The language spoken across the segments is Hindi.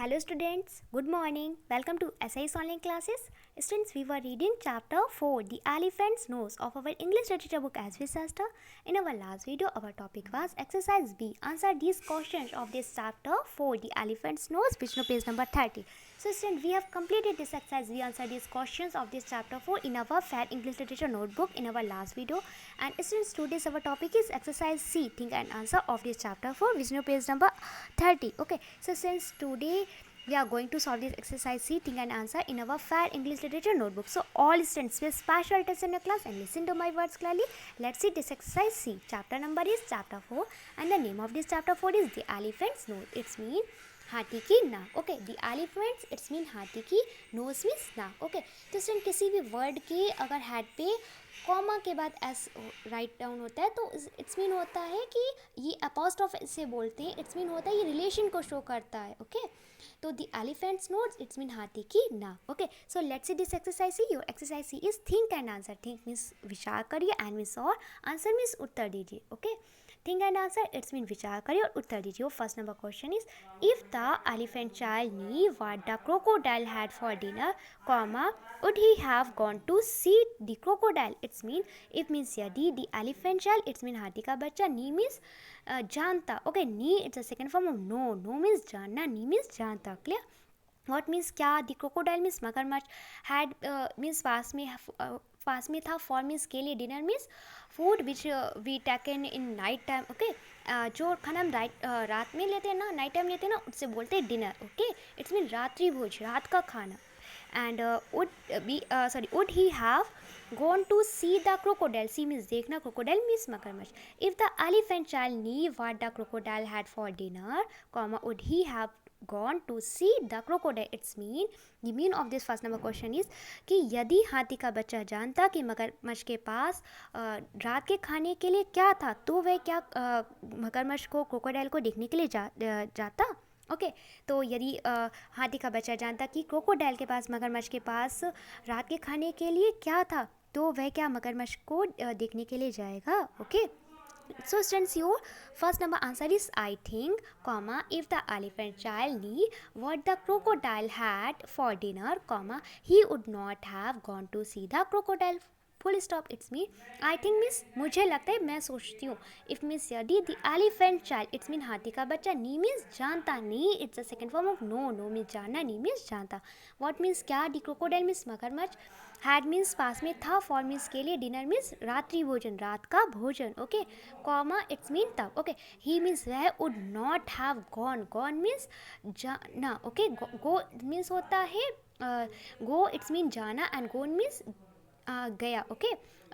Hello students, good morning. Welcome to SIS online classes. Students, we were reading chapter 4, The Elephant's Nose of our English literature book as we sister. In our last video, our topic was exercise B. Answer these questions of this chapter 4, The Elephant's Nose, which is page number 30. So students, we have completed this exercise. We answered these questions of this chapter 4 in our Fair English Literature notebook in our last video. And students, today's our topic is exercise C, think and answer of this chapter 4, which is page number 30. Okay, so since today we are going to solve this exercise C, think and answer in our Fair English Literature notebook. So all students with special attention in your class and listen to my words clearly. Let's see this exercise C. Chapter number is chapter 4 and the name of this chapter 4 is The Elephant's Nose. It's mean हाथी की नाक. Okay, the elephants it's mean हाथी की, नोज मीन्स नाक. ओके, तो स्टूडेंट किसी भी वर्ड के अगर हेड पे कॉमा के बाद एस राइट डाउन होता है तो इट्स मीन होता है कि ये अपोस्ट्रोफ से बोलते हैं. इट्स मीन होता है ये रिलेशन को शो करता है. ओके, तो the elephant's nose it's mean हाथी की नाक. Okay, so let's see this exercise C. Your exercise C is think and answer. Think means विचार करिए एंड मीन्स और आंसर मीन्स उत्तर दीजिए. Okay, think and answer it's mean विचार करिए और उत्तर दीजिए. First number question is if the elephant child knew what the crocodile had for dinner comma would he have gone to see the crocodile. It's mean if means यदि the elephant child it's mean हाथी का बच्चा, नी मीन्स जानता. Okay, knew it's a second form of know. Know means जानना, नी मीन्स जानता. क्लियर? व्हाट मीन्स क्या? द क्रोकोडाइल मीन्स मगरमच्छ, हैड मीन्स पास में था, फॉर मीन्स के लिए, dinner means food which we taken in night time. Okay, जो खाना हम रात में लेते हैं ना, नाइट टाइम लेते हैं ना, उससे बोलते हैं डिनर. ओके, इट्स मीन रात्रि भोज, रात का खाना. And would he have gone to see the crocodile. See means देखना, क्रोकोडाइल मीन्स मगरमच्छ. If the elephant child knew what the crocodile had for dinner comma would he have gone to see the crocodile. It's mean the mean of this first number question is कि यदि हाथी का बच्चा जानता कि मगरमच्छ के पास रात के खाने के लिए क्या था तो वह क्या मगरमच्छ को, क्रोकोडाइल को देखने के लिए जाता. ओके, तो यदि हाथी का बच्चा जानता कि क्रोकोडाइल के पास, मगरमच्छ के पास रात के खाने के लिए क्या था तो वह क्या मगरमच्छ को देखने के लिए जाएगा. Okay, so students, your first number answer is I think, comma if the elephant child knew what the crocodile had for dinner, comma he would not have gone to see the crocodile. Full stop. It's mean I think means मुझे लगता है, मैं सोचती हूँ. इफ मीन्स यदि the elephant child it's mean हाथी का बच्चा, नी मीन्स जानता, knew it's a second form of know. Know means जानना, नी मीन्स जानता. व्हाट मीन्स क्या? द क्रोकोडाइल मीन्स मगरमच्छ, हैड मीन्स पास में था, फॉर मीन्स के लिए, डिनर मीन्स रात्रि भोजन, रात का भोजन. ओके, कॉमा इट्स मीन तब. ओके, ही मीन्स वह would not have gone. Gone means जाना. ओके, गो मीन्स होता है गो, इट्स मीन जाना, एंड गोन मीन्स गया. ओके,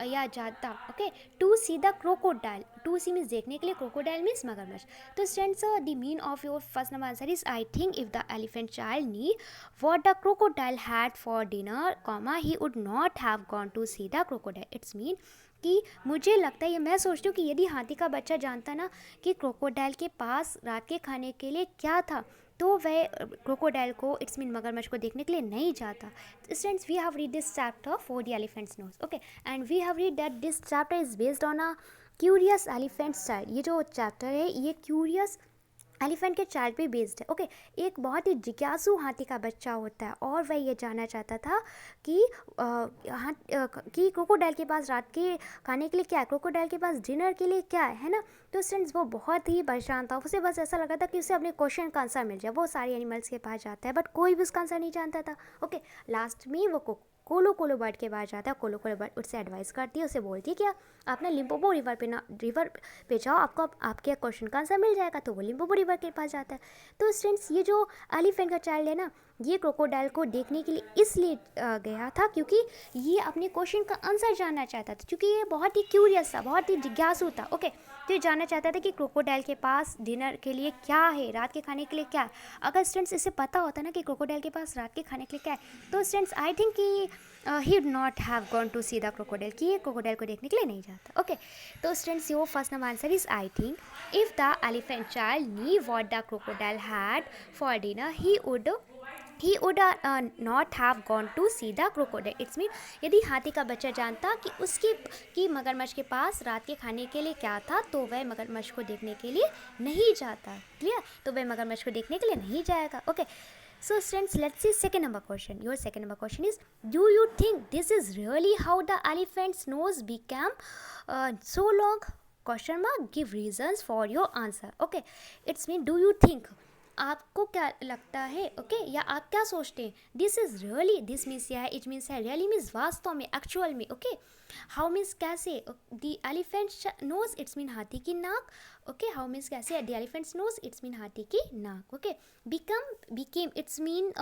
या जाता. Okay, to see the crocodile, to see means देखने के लिए, क्रोकोडाइल मीन्स मगरमच्छ. तो students, the mean of your first number answer is I think if the elephant child knew what the crocodile had for dinner comma he would not have gone to see the crocodile. It's mean कि मुझे लगता है, ये मैं सोचती हूँ कि यदि हाथी का बच्चा जानता ना कि क्रोकोडाइल के पास रात के खाने के लिए क्या था तो वह क्रोकोडाइल को, इट्स मीन मगरमच्छ को देखने के लिए नहीं जाता. Students, we have read this chapter for the elephant's nose. Okay, and we have read that this chapter is based on a curious elephant's child. ये जो चैप्टर है ये क्यूरियस एलिफेंट के चाइल्ड पे बेस्ड है. ओके, एक बहुत ही जिज्ञासु हाथी का बच्चा होता है और वह ये जानना चाहता था कि कि क्रोकोडाइल के पास रात के खाने के लिए क्या है, क्रोकोडाइल के पास डिनर के लिए क्या है ना. तो स्टूडेंट्स, वो बहुत ही परेशान था. उसे बस ऐसा लगा था कि उसे अपने क्वेश्चन का आंसर मिल जाए. वो सारे एनिमल्स के पास जाता है बट कोई भी उसका आंसर नहीं जानता था. ओके, लास्ट में वो कोलो कोलो बर्ड के पास जाता है. कोलो कोलो बर्ड उससे एडवाइस करती है, उसे बोलती है क्या आप ना लिम्पोपो रिवर पे जाओ, आपको आपके क्वेश्चन का आंसर मिल जाएगा. तो वो लिम्पोपो रिवर के पास जाता है. तो स्टूडेंट्स, ये जो एलिफेंट का चाइल्ड है ना, ये क्रोकोडाइल को देखने के लिए इसलिए गया था क्योंकि ये अपने क्वेश्चन का आंसर जानना चाहता था, क्योंकि ये बहुत ही क्यूरियस था, बहुत ही जिज्ञासु था. ओके, तो ये जानना चाहता था कि क्रोकोडाइल के पास डिनर के लिए क्या है, रात के खाने के लिए क्या है. अगर स्टूडेंट्स इसे पता होता ना कि क्रोकोडाइल के पास रात के खाने के लिए क्या है तो स्टूडेंट्स आई थिंक कि he would not have gone to see the crocodile, कि ये क्रोकोडाइल को देखने के लिए नहीं जाता. ओके, तो students, your first number answer is I think if the elephant child knew what the crocodile had for dinner he would he would not have gone to see the crocodile. It's mean यदि हाथी का बच्चा जानता कि उसकी कि मगरमच्छ के पास रात के खाने के लिए क्या था तो वह मगरमच्छ को देखने के लिए नहीं जाता. क्लियर? तो वह मगरमच्छ को देखने के लिए नहीं जाएगा. Okay. So students, let's see second number question. Your second number question is, do you think this is really how the elephant's nose became so long? Question mark. Give reasons for your answer. Okay. It's mean, do you think? आपको क्या लगता है? ओके, या आप क्या सोचते हैं? This is really, this means या है, इट मीन्स है, रियली मीन्स वास्तव में, एक्चुअल में. ओके, हाउ मीन्स कैसे, the elephant nose it's mean हाथी की नाक. ओके, हाउ मीन्स कैसे, the elephant's nose it's mean हाथी की नाक. ओके, बिकेम इट्स मीन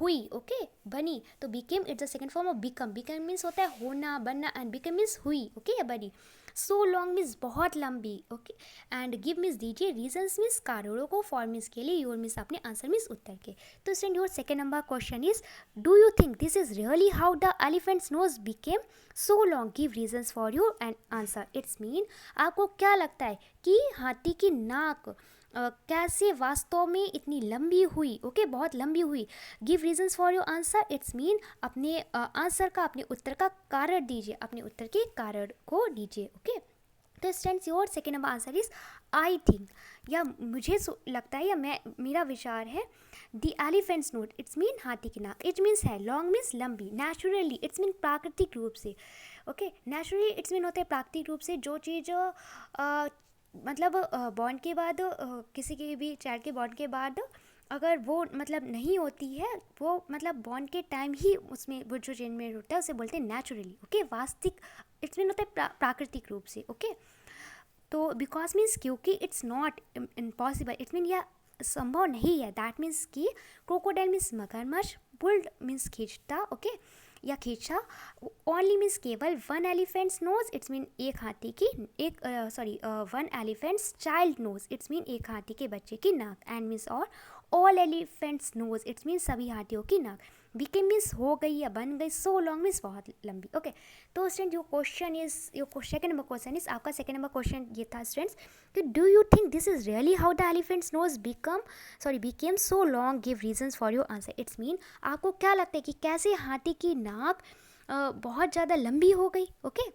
हुई. ओके, बनी. तो became it's the second form of become. Become means होता है होना, बनना, एंड बिकम मीन्स हुई. ओके, या बनी. सो लॉन्ग मीन्स बहुत लंबी. ओके, एंड गिव मीन्स दीजिए, रीजन्स मीन्स कारणों को, फॉर मीन्स के लिए, योर मीन्स अपने आंसर मीन्स उत्तर के. तो student, your second number question is, do you think this is really how the elephant's nose became so long? Give reasons for your and answer. It's mean आपको क्या लगता है कि हाथी की नाक कैसे वास्तव में इतनी लंबी हुई. ओके, बहुत लंबी हुई. Give reasons for your answer. It's mean अपने आंसर का, अपने उत्तर का कारण दीजिए, अपने उत्तर के कारण को दीजिए. ओके, तो students, your second number answer is I think, या मुझे लगता है, या मेरा विचार है, the elephants note it's mean हाथी की नाक. इट मीन्स है, लॉन्ग मीन्स लंबी, नेचुरली इट्स मीन प्राकृतिक रूप से. ओके, नेचुरली इट्स मीन होता है प्राकृतिक रूप से. जो चीज़ मतलब बॉर्न के बाद, किसी के भी चाइल्ड के बॉर्न के बाद अगर वो मतलब नहीं होती है, वो मतलब बॉर्न के टाइम ही उसमें वो जो चेंज में होता है उसे बोलते हैं नेचुरली. ओके, वास्तविक इट्स मीन होता है प्राकृतिक रूप से. ओके, तो बिकॉज मीन्स क्योंकि it's not impossible, it's mean यह संभव नहीं है. दैट मीन्स कि क्रोकोडाइल मीन्स मगरमच्छ, पुल्ड मीन्स खींचता. ओके, या खींचा. ओनली मीन्स केवल. One elephant's nose it's mean एक हाथी की एक one elephant's child nose it's mean एक हाथी के बच्चे की नाक. एंड मीन्स और all elephants nose it's mean सभी हाथियों की नाक. बिकेम मीन्स हो गई या बन गई. सो लॉन्ग मीन्स बहुत लंबी. ओके, तो स्टूडेंट, जो question is, your second number question is, आपका सेकेंड नंबर क्वेश्चन ये था स्टूडेंट्स कि do you think this is really how the elephant's nose became so long? Give reasons for your answer. It's mean आपको क्या लगता है कि कैसे हाथी की नाक बहुत ज़्यादा लंबी हो गई. ओके,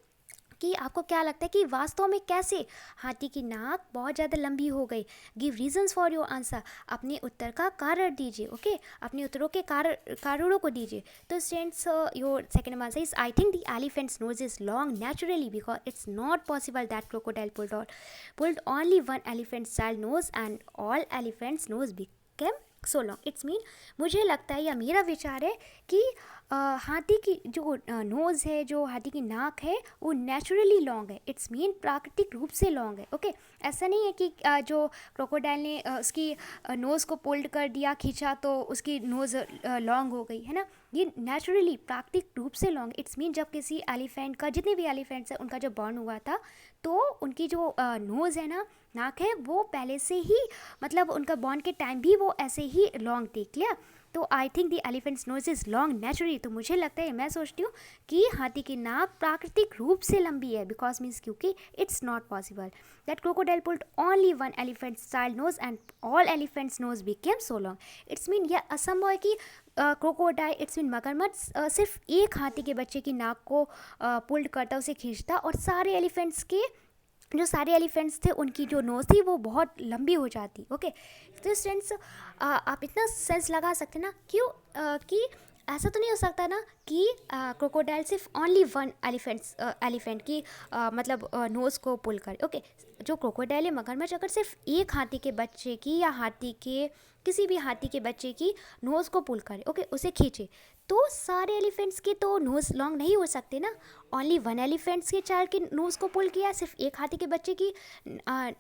कि आपको क्या लगता है कि वास्तव में कैसे हाथी की नाक बहुत ज़्यादा लंबी हो गई. Give reasons for your answer. अपने उत्तर का कारण दीजिए. ओके, अपने उत्तरों के कारणों को दीजिए. तो students, your second answer is I think the elephant's nose is long naturally because it's not possible that crocodile pulled only one elephant's child nose and all elephants nose became so long. It's mean मुझे लगता है, या मेरा विचार है कि हाथी की जो नोज़ है, जो हाथी की नाक है, वो नेचुरली लॉन्ग है. इट्स मीन प्राकृतिक रूप से लॉन्ग है. ओके, ऐसा नहीं है कि जो क्रोकोडाइल ने उसकी नोज़ को पुल्ड कर दिया, खींचा, तो उसकी नोज़ लॉन्ग हो गई, है ना. ये नेचुरली प्राकृतिक रूप से लॉन्ग. इट्स मीन जब किसी एलिफेंट का, जितने भी एलिफेंट्स हैं, उनका जब बॉर्न हुआ था, तो उनकी जो नोज़ है ना, नाक है, वो पहले से ही मतलब उनका बॉर्न के टाइम भी वो ऐसे ही लॉन्ग थी. क्लियर? तो आई think the elephant's knows is long naturally. तो मुझे लगता है, मैं सोचती हूँ कि हाथी की नाक प्राकृतिक रूप से लंबी है. बिकॉज मीन्स क्योंकि it's not possible that crocodile pulled only one elephant's child nose and all elephants nose became so long. It's mean यह असंभव है कि क्रोकोडाइल इट्स मीन मगरमच्छ सिर्फ एक हाथी के बच्चे की नाक को पुल्ड करता, उसे खींचता, और जो सारे एलिफेंट्स थे उनकी जो नोज़ थी वो बहुत लंबी हो जाती. ओके, तो स्टूडेंट्स, आप इतना सेंस लगा सकते ना क्यों कि ऐसा तो नहीं हो सकता ना कि क्रोकोडाइल सिर्फ ओनली वन एलिफेंट की मतलब नोज़ को पुल करे. ओके, जो क्रोकोडाइल है, मगरमच्छ, अगर सिर्फ एक हाथी के बच्चे की या किसी भी हाथी के बच्चे की नोज़ को पुल करे, ओके, उसे खींचे, तो सारे एलिफेंट्स की तो नोज़ लॉन्ग नहीं हो सकते ना. ओनली वन एलिफेंट्स के चाइल्ड की नोज़ को पुल किया, सिर्फ एक हाथी के बच्चे की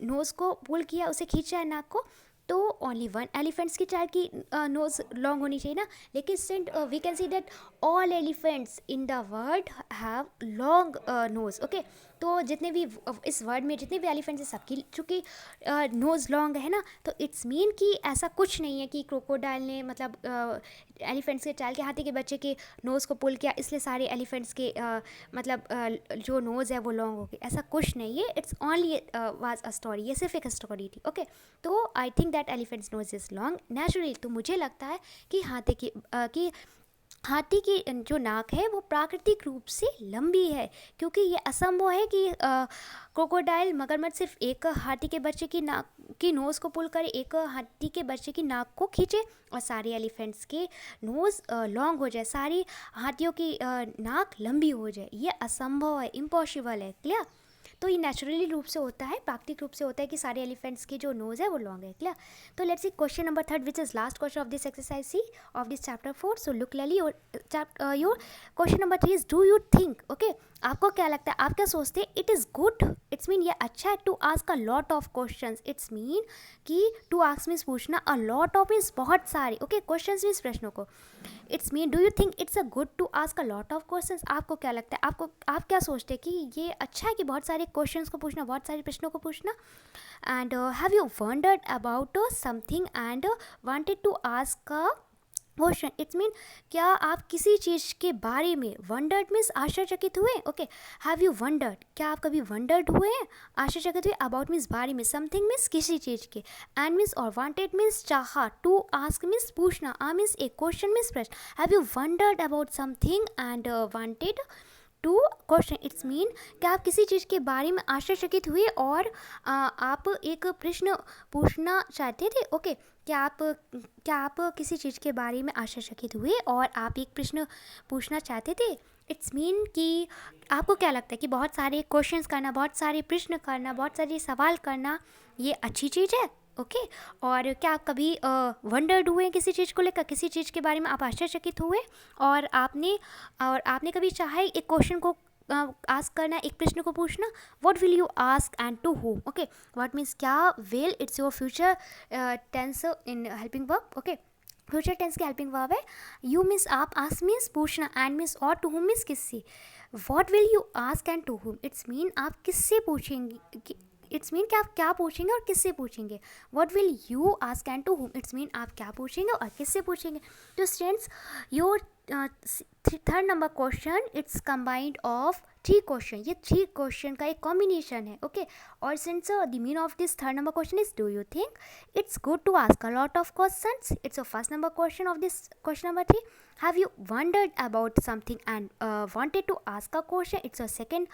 नोज़ को पुल किया, उसे खींचा है नाक को, तो ओनली वन एलिफेंट्स की चाइल्ड की नोज़ लॉन्ग होनी चाहिए ना. लेकिन student, we can see that all elephants in the world have long nose. Okay, तो जितने भी इस वर्ड में जितने भी एलिफेंट्स हैं सबकी चूँकि नोज़ लॉन्ग है ना, तो इट्स मीन कि ऐसा कुछ नहीं है कि क्रोकोडाइल ने मतलब एलिफेंट्स के चाल के हाथी के बच्चे के नोज़ को पुल किया इसलिए सारे एलिफेंट्स के मतलब जो नोज़ है वो लॉन्ग हो गई, ऐसा कुछ नहीं है. It's only was a story, ये सिर्फ एक स्टोरी थी. ओके, तो I think that elephants knows is long naturally. तो मुझे लगता है कि हाथी की जो नाक है वो प्राकृतिक रूप से लंबी है, क्योंकि ये असंभव है कि क्रोकोडाइल मगरमच्छ सिर्फ एक हाथी के बच्चे की नाक की नोज़ को पुल करे, एक हाथी के बच्चे की नाक को खींचे और सारे एलिफेंट्स के नोज़ लॉन्ग हो जाए, सारी हाथियों की नाक लंबी हो जाए. ये असंभव है, इम्पॉसिबल है. क्लियर? तो ये नेचुरली रूप से होता है, प्राकृतिक रूप से होता है कि सारे एलिफेंट्स की जो नोज़ है वो लॉन्ग है. क्लियर? तो let's see question number 3 which is last question of this exercise C of this chapter 4. So look लली your question number 3 is do you think. Okay, आपको क्या लगता है, आप क्या सोचते हैं? It is good, it's mean ये अच्छा है to ask a lot of questions. It's mean कि टू आस्क मीन्स पूछना, अ लॉट ऑफ मीन्स बहुत सारे. ओके, क्वेश्चंस मीन्स प्रश्नों को. It's mean do you think it's a good to ask a lot of questions. आपको क्या लगता है, आप क्या सोचते हैं कि ये अच्छा है कि बहुत सारे क्वेश्चंस को पूछना, बहुत सारे प्रश्नों को पूछना. And have you wondered about something and wanted to ask a question. It's mean क्या आप किसी चीज़ के बारे में वंडर्ड मीन्स आश्चर्यचकित हुए. ओके, हैव यू वंडर्ड, क्या आप कभी वंडर्ड हुए हैं, आश्चर्यचकित हुए. अबाउट मीन्स बारे में, समथिंग मीन्स किसी चीज़ के, एंड मीन्स और, वांटेड मीन्स चाहा, टू आस्क मीन्स पूछना, आ मीन्स एक, क्वेश्चन मीन्स प्रश्न. Have you wondered about something and wanted to question. It's mean क्या आप किसी चीज़ के बारे में आश्चर्यचकित हुए और आप एक प्रश्न पूछना चाहते थे. ओके, क्या आप किसी चीज़ के बारे में आश्चर्यचकित हुए और आप एक प्रश्न पूछना चाहते थे. इट्स मीन कि आपको क्या लगता है कि बहुत सारे क्वेश्चंस करना, बहुत सारे प्रश्न करना, बहुत सारे सवाल करना ये अच्छी चीज़ है. ओके, और क्या आप कभी वंडर्ड हुए किसी चीज़ को लेकर, किसी चीज़ के बारे में आप आश्चर्यचकित हुए और आपने कभी चाहा एक क्वेश्चन को आस्क करना, एक प्रश्न को पूछना. What will you ask and to whom. Okay, what means क्या, will it's your future tense in helping verb. Okay, future tense के हेल्पिंग वर्ब है. यू मीन्स आप, आस्क मीन्स पूछना, एंड मीन्स और, टू हुम मीन्स किससे. What will you ask and to whom. It's mean आप किससे पूछेंगे. इट्स मीन कि आप क्या पूछेंगे और किससे पूछेंगे. What will you ask and to whom. It's mean आप क्या पूछेंगे और किससे पूछेंगे. तो students, your third number question it's combined of 3 question. ये 3 क्वेश्चन का एक कॉम्बिनेशन है. ओके, और since the mean of this third number question is do you think it's good to ask a lot of questions. It's a first number question of this question number 3. Have you wondered about something and wanted to ask a question? It's a second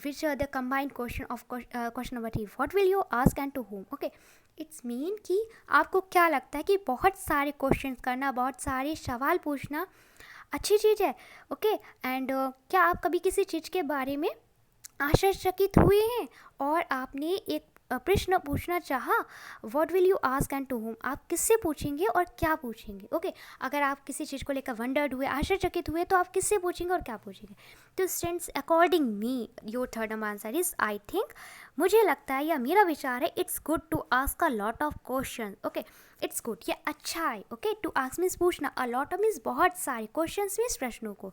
which the combined question of question number 3. What will you ask and to whom? Okay, it's mean कि आपको क्या लगता है कि बहुत सारे क्वेश्चन करना, बहुत सारे सवाल पूछना अच्छी चीज़ है. ओके, एंड क्या आप कभी किसी चीज़ के बारे में आश्चर्यचकित हुए हैं और आपने एक प्रश्न पूछना चाहा. What will you ask and to whom. आप किससे पूछेंगे और क्या पूछेंगे. ओके, अगर आप किसी चीज़ को लेकर वंडर्ड हुए, आश्चर्यचकित हुए, तो आप किससे पूछेंगे और क्या पूछेंगे. तो students, according me your third number answer is, I think, मुझे लगता है या मेरा विचार है, it's good to ask a lot of question. Okay, it's good, ये अच्छा है. ओके, टू आस्क मीन्स पूछना, अ लॉट ऑफ मीन्स बहुत सारे, क्वेश्चन मीन्स प्रश्नों को.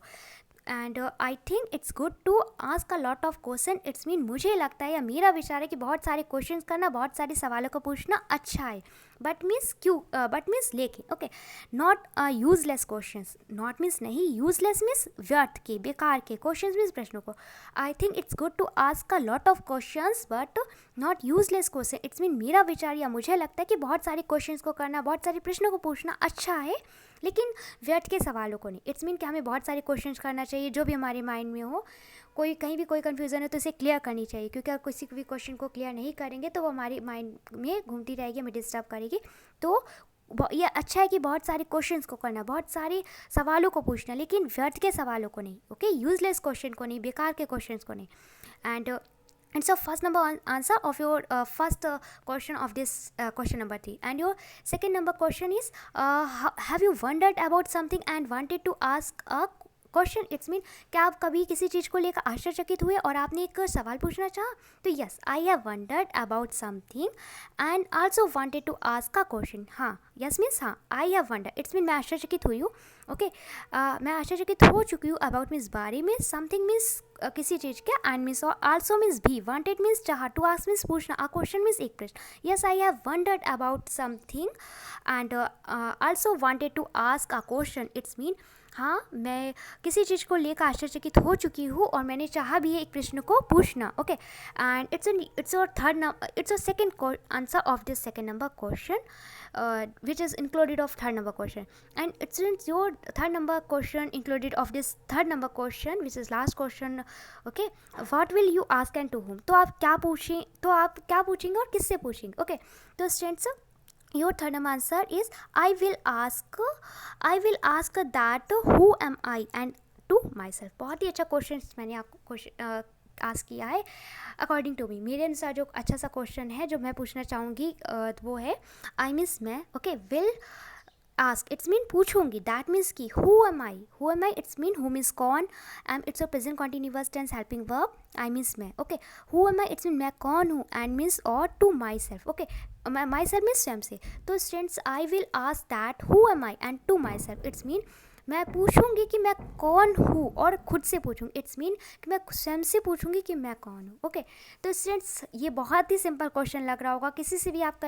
And I think it's good to ask a lot of question. It's mean मुझे लगता है या मेरा विचार है कि बहुत सारे क्वेश्चन करना, बहुत सारे सवालों को पूछना अच्छा है. बट मीन्स क्यों, बट मीन्स लेकिन. Okay, not useless question. Not means नहीं, यूजलेस मीन्स व्यर्थ के, बेकार के, क्वेश्चन मीन्स प्रश्नों को. I think it's good to ask a lot of question but not useless question. It's mean मेरा विचार या मुझे लगता है कि बहुत सारे क्वेश्चन को करना, बहुत सारे प्रश्नों को पूछना अच्छा है, लेकिन व्यर्थ के सवालों को नहीं. इट्स मीन कि हमें बहुत सारे क्वेश्चन करना चाहिए, जो भी हमारे माइंड में हो, कोई कहीं भी कोई कन्फ्यूज़न है तो इसे क्लियर करनी चाहिए, क्योंकि अगर किसी भी क्वेश्चन को क्लियर नहीं करेंगे तो वो हमारे माइंड में घूमती रहेगी, हमें डिस्टर्ब करेगी. तो ये अच्छा है कि बहुत सारे क्वेश्चंस को करना, बहुत सारे सवालों को पूछना, लेकिन व्यर्थ के सवालों को नहीं. ओके, यूजलेस क्वेश्चन को नहीं, बेकार के क्वेश्चंस को नहीं. And it's your first number answer of your first question of this question number 3. And your second number question is, have you wondered about something and wanted to ask a question. It's mean क्या आप कभी किसी चीज़ को लेकर आश्चर्यचकित हुए और आपने एक सवाल पूछना चाहा. तो yes, I have wondered about something and also wanted to ask a question. हाँ, यस मीन्स हाँ, I have wondered. It's mean मैं आश्चर्यचकित हुई हूँ. ओके, मैं आश्चर्यचकित हो चुकी हूँ. अबाउट मीन्स बारे में, समथिंग मीन्स किसी चीज़ के, एंड मीन्स आल्सो मीन्स भी, वांटेड मीन्स चाह, टू आस्क मीन्स पूछना, अ क्वेश्चन मीन्स एक प्रश्न। Yes I have wondered about something and also wanted to ask a question, it's mean हाँ मैं किसी चीज़ को लेकर आश्चर्यचकित हो चुकी हूँ और मैंने चाहा भी है एक प्रश्न को पूछना। Okay, and it's your third number, it's your second answer of this second number question which is included of third number question, and it's your third number question included of this third number question which is last question. Okay, what will you ask and to whom? तो आप क्या पूछेंगे और किससे पूछेंगे? ओके, तो students your third number answer is I will ask that who am I and to myself. बहुत ही अच्छा क्वेश्चन मैंने आपको क्वेश्चन आस्क किया है अकॉर्डिंग टू मी। मेरे अनुसार जो अच्छा सा क्वेश्चन है जो मैं पूछना चाहूँगी वो है आई मीन्स मैं। Okay, will ask it's mean पूछूंगी, दैट मीन्स कि who am I it's mean who means कौन, am it's a present continuous tense helping verb, I means मैं। Okay, who am I it's mean मैं कौन हूँ, एंड मीन्स और to myself. Okay, myself means स्वयं से। तो students I will ask that who am I and to myself, it's mean मैं पूछूंगी कि मैं कौन हूँ और खुद से पूछूंगी, इट्स मीन कि मैं स्वयं से पूछूंगी कि मैं कौन हूँ। ओके, तो स्टूडेंट्स ये बहुत ही सिंपल क्वेश्चन लग रहा होगा, किसी से भी आप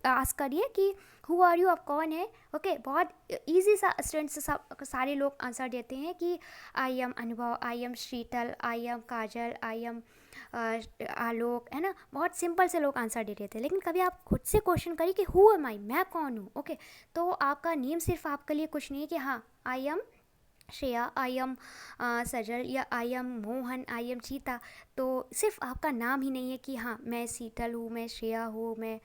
आस्क करिए कि हु आर यू, आप कौन है। ओके, बहुत ईजी सा स्टूडेंट्स सारे लोग आंसर देते हैं कि I am Anubhav, I am Sheetal, I am Kajal, I am Alok, है ना। बहुत सिंपल से लोग आंसर दे देते हैं, लेकिन कभी आप खुद से क्वेश्चन करिए कि हु एम आई, मैं कौन हूँ। ओके, तो आपका नेम सिर्फ आपके लिए कुछ नहीं है कि हाँ I am Shreya, I am Sajal, या I am Mohan, I am cheetah. तो सिर्फ आपका नाम ही नहीं है कि हाँ मैं शीतल हूँ, मैं श्रेया हूँ, मैं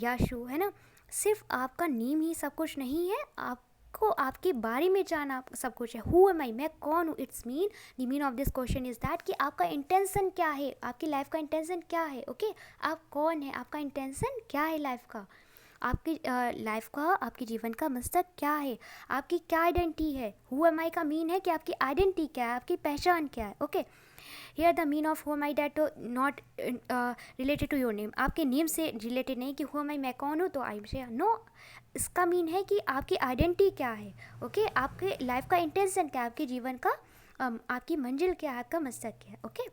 यश हूँ, है ना। सिर्फ आपका नेम ही सब कुछ नहीं है, आपको आपके बारे में जानना सब कुछ है। हु एम आई, मैं कौन हूँ, it's mean the mean of this question is that कि आपका इंटेंशन क्या है, आपकी लाइफ का इंटेंशन क्या है। ओके, आप कौन है, आपका इंटेंशन क्या है लाइफ का, आपकी लाइफ का, आपके जीवन का मकसद क्या है, आपकी क्या आइडेंटिटी है। हु एम आई का मीन है कि आपकी आइडेंटिटी क्या है, आपकी पहचान क्या है। Okay, here the mean of who am I that not related to your name, आपके नेम से रिलेटेड नहीं कि हु एम आई मैं कौन हूँ तो आई एम श्रेया, नो। इसका मीन है कि आपकी आइडेंटिटी क्या है। ओके, आपके लाइफ का इंटेंशन क्या है, आपके जीवन का आपकी मंजिल क्या है, आपका मकसद क्या है। ओके,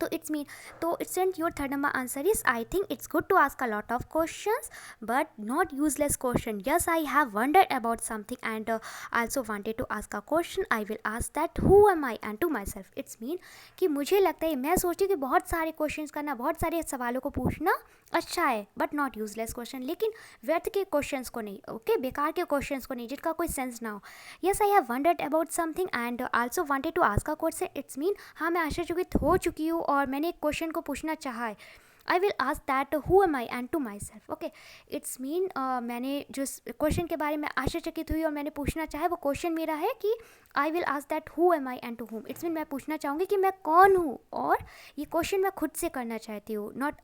तो इट्स मीन, तो it's and your third number answer is I think it's good to ask a lot of questions but not useless question. Yes I have wondered about something and also wanted to ask a question, I will ask that who am I and to myself, it's mean कि मुझे लगता है, मैं सोचती हूँ कि बहुत सारे क्वेश्चंस करना, बहुत सारे सवालों को पूछना अच्छा है बट नॉट यूजलेस क्वेश्चन, लेकिन व्यर्थ के क्वेश्चंस को नहीं। ओके, बेकार के क्वेश्चंस को नहीं, जिनका कोई सेंस ना हो। Yes I have wondered about something and also wanted to ask a question, it's mean हाँ मैं आश्चर्यचकित हो चुकी हूँ और मैंने एक क्वेश्चन को पूछना चाहा है। I will ask that who am I and to myself. Okay, it's mean मैंने जो क्वेश्चन के बारे में आश्चर्यचकित हुई और मैंने पूछना चाहे, वो क्वेश्चन मेरा है कि I will ask that who am I and to whom, it's mean मैं पूछना चाहूँगी कि मैं कौन हूँ, और ये क्वेश्चन मैं खुद से करना चाहती हूँ, not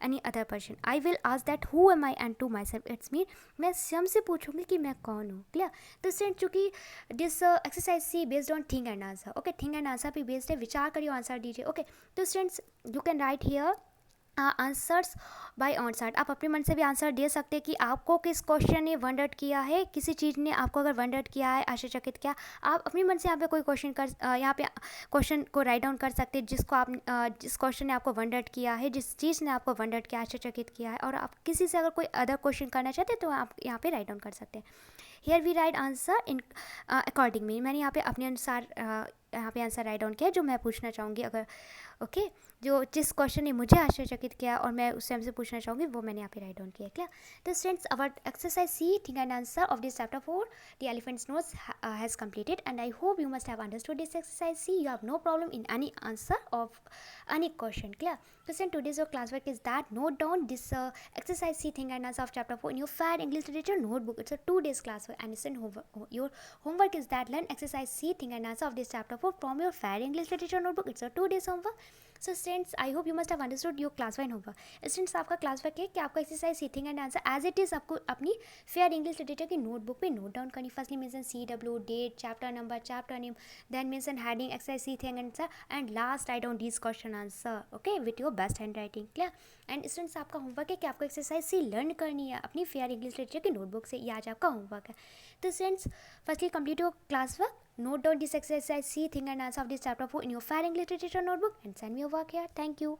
any other person. I will ask that who am I and to myself, it's mean मैं स्वयं से पूछूंगी कि मैं कौन हूँ। क्लियर? तो स्टूडेंट, चूँकि this exercise C based on think and answer. Okay, think and answer पे बेस्ड है, विचार करिए, आंसर दीजिए। ओके, तो students you can write here answers by answer. आप अपने मन से भी आंसर दे सकते हैं कि आपको किस क्वेश्चन ने वंडर्ड किया है, किसी चीज़ ने आपको अगर वंडर्ड किया है, आश्चर्यचकित किया, आप अपने मन से यहाँ पे कोई क्वेश्चन यहाँ पे क्वेश्चन को राइट डाउन कर सकते हैं, जिसको आप जिस क्वेश्चन ने आपको वंडर्ड किया है, जिस चीज़ ने आपको वंडर्ड किया, आश्चर्यचकित किया है, और आप किसी से अगर कोई अदर क्वेश्चन करना चाहते हैं तो आप यहाँ पे राइट डाउन कर सकते हैं। Here we write answer in according me, मैंने यहाँ पे अपने अनुसार यहाँ पे आंसर राइट डाउन किया जो मैं पूछना चाहूँगी। अगर ओके, जो जिस क्वेश्चन ने मुझे आश्चर्यचकित किया और मैं उससे हमसे पूछना चाहूँगी वो मैंने यहाँ पे राइट डाउन किया। क्या? तो students, our exercise C think and answer of this chapter 4 the elephant's nose has completed, and I hope you must have understood this exercise. See, you have no problem in any answer of any question. Clear? So students, today's your classwork is that note down this exercise C think and answer of chapter 4 in your fair English literature notebook. It's a 2 days classwork, and your homework is that learn exercise C think and answer of this chapter 4 from your fair English literature notebook. It's a 2 days homework. So students, I hope you must have understood your class one होगा। स्टूडेंट्स, आपका क्लास वर्क है कि आपका exercise C think and answer as it is आपको अपनी फेयर इंग्लिश लिटरेचर की नोटबुक पे नोट डाउन करनी। Firstly mention CW, date, chapter number, chapter name, then mention heading exercise C think and answer, and last write down this question answer, okay, with your best handwriting. Clear? And students, आपका होमवर्क है कि आपको एक्सरसाइज सी लर्न करनी है अपनी फेयर इंग्लिश लिटरेचर की नोटबुक से। ये आज आपका होमवर्क है। तो students, firstly complete your class work, note down this exercise, see, think and answer of this chapter 4 in your Fair English Literature notebook and send me your work here. Thank you.